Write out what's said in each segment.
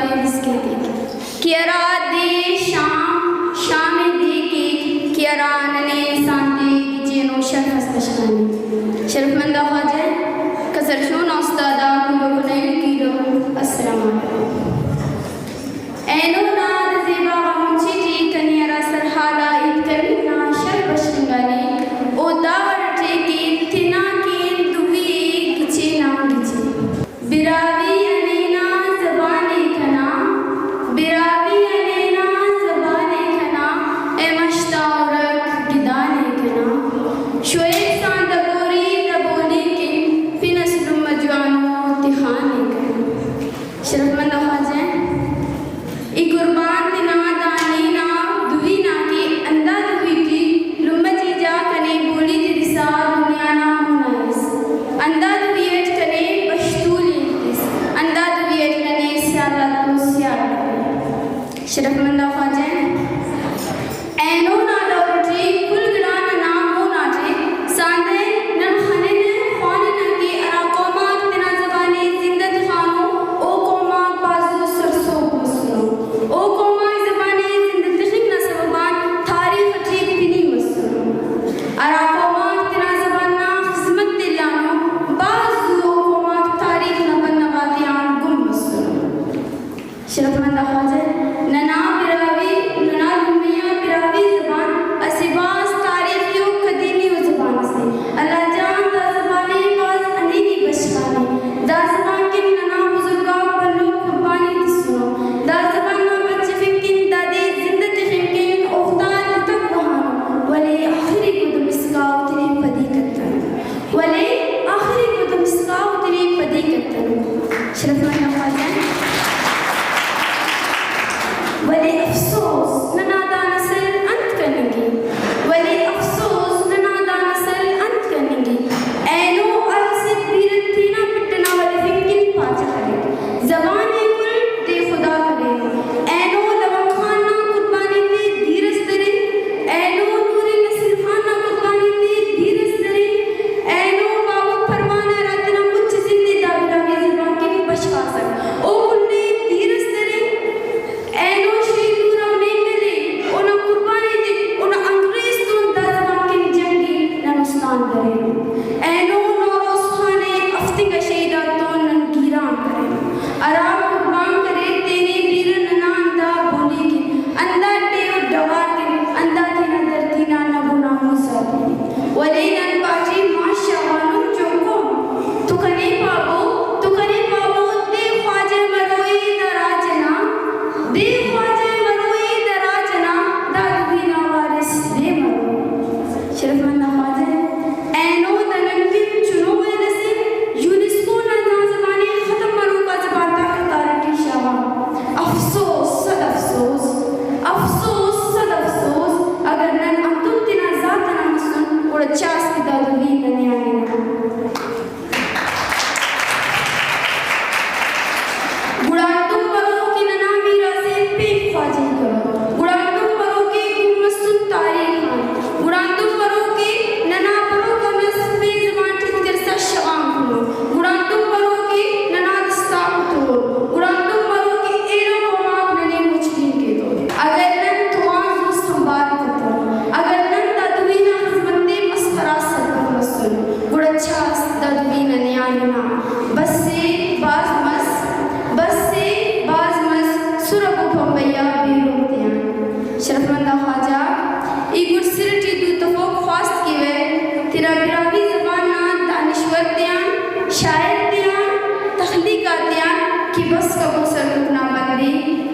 बातें जिसके देखे कियरा दे शाम देके कियरा नने सांदे जेनो शरफ हस्तशानी शरफमंदा ख्वाजा कसरशोन उस्तादा कुलो कुनैल कीरो अस्सलाम वालेकुम ऐनो नाद ज़ेबा गमुची टी कनियरा सरहाला इतकरी ना शर बशंगाने ओ दावर टेके तिना के दुवी गिचे ना गिचे बिरावी अनेना ज़बाने खना बिरावी अनेना ज़बाने खना ए मश्तारक गिदाने खना शोएब सांद गोरी दबोले के फिनस्लुम मजवानो तिहाने खना शरफमंदा ख्वाजा ई कुर्बान दिना दानी ना दुवी ना की अंदा दुवी की लुम्बजी जा कने बोली तिरिसा दुनिया ना मुनाइस अंदा दुवी एट कने बश्तूली इस अंदा दुवी एट कने स्याला तो स्याला शरफमंदा ख्वाजा ऐनो ना डॉक्टरी कुल गिरान नामो नाटे सांदे नन खने ने ख्वाने न की अरा कोमा तिना ज़बानी जिंदत खानो ओ कोमा बाजू सरसो मसलो ओ कोमा ज़बानी जिंदत खिक न सबबान तारीख ठीक बिनी मसलो अरा कोमा तिना ज़बाना खिदमत दिलानो बाजू ओ कोमा तारीख न बनवाती आन गुम मसलो शरफमंदा ख्वाजा नना बिरावी नना दुनिया बिरावी ज़बान असिबास तारीखियों कदीमियों ज़बान से अल्लाह जान दा ज़बाने बाज अनीनी बशकाने दा ज़बान के नना बुजुर्गा बल्लो कुर्बानी सुनो दा ज़बान ना बच्चे फिकिन दादे जिंदत फिकिन उफ्ताद तक बहानो वले आखिरी को तुम इसका उतरी पदी करता वले आखिरी को तुम इसका उतरी पदी करता शरफमंदा ख्वाजा वले अफसोस ननादा नस्ल अंत करेंगे वले अफसोस ननादा नस्ल अंत करेंगे ऐनो अर्ज़ बीरत थी ना पिटना वले फिकिन पाचा करे ज़बाने कुल दे खुदा करे ऐनो लवम खाना कुर्बानी दे धीरज दरे ऐनो नूरे नसीर खाना कुर्बानी दे धीरज दरे ऐनो बाबू फरमाना रातना मुझ जिंदे दाविरा में ज़बान के बशका सक ओ कुन्ने धीरज दरे ऐनो शहीदूरा में मिले उन कुर्बानी दे उन अंग्रेज तो दज़बान के जंगी ननुस्तान करे ऐनो नौरोज खाने अफ्तिंग शहीदा तो ननगीरान करे अराब कुर्बान करे तेरे वीर नना अंदा बोले के अंदा टेव डवा के अंदा तेना धरती ना नबुना मुसा वले नन बाजी माशा वानुम जोको तू कने पाबो दे ख्वाजा मरोई दराजना दे ख्वाजा मरोई दराजना दादीना वारिस दे मरो शरफमंदा ख्वाजा ऐनो दनकिन चुनो में नसे यूनेस्को ना ज़बाने खत्म मरो का ज़बान तक तारीखी शाबा अफसोस सद अफसोस अगर नन अंतुम तिना ज़ात ना मसन और चास की दादुवी नने आने ना गुड़ातुम बरो की नना मीरा से पेक ख्वाजी करो गुड़ातुम बरो की गुमसुन तारीख गुड़ातुम बरो की नना बरो का नस्बे ज़बान ठीक तिरसा शवाम खुलो गुड़ातुम बरो की नना दस्ता कुतुर गुड़ातुम बरो की एरो कोमाक नने मुचलिन के दो अगर नन तुआज़ संभाल करता अगर नन दादुवीना खिदमते मस्खरा सरकर मसल गुड़च्छा दादुवीना न्यायना बस से बाज मस सुरब भंबैया बेरोतियां शरफमंदा ख्वाजा ई गुरसिरटी दू तफो ख्वास्त की वे तेरा बिरावी ज़बान ना दानिश्वर त्यान शायर त्यान तख्लीका त्यान कि बस का मुसर रुकना बंदी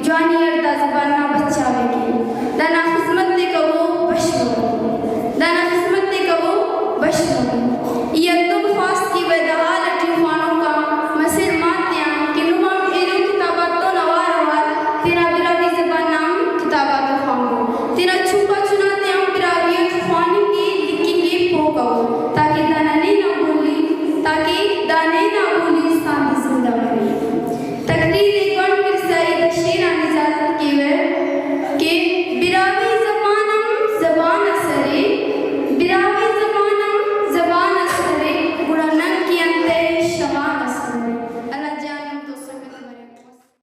जवानी अर्दा ज़बान ना बच्चा वेगी दना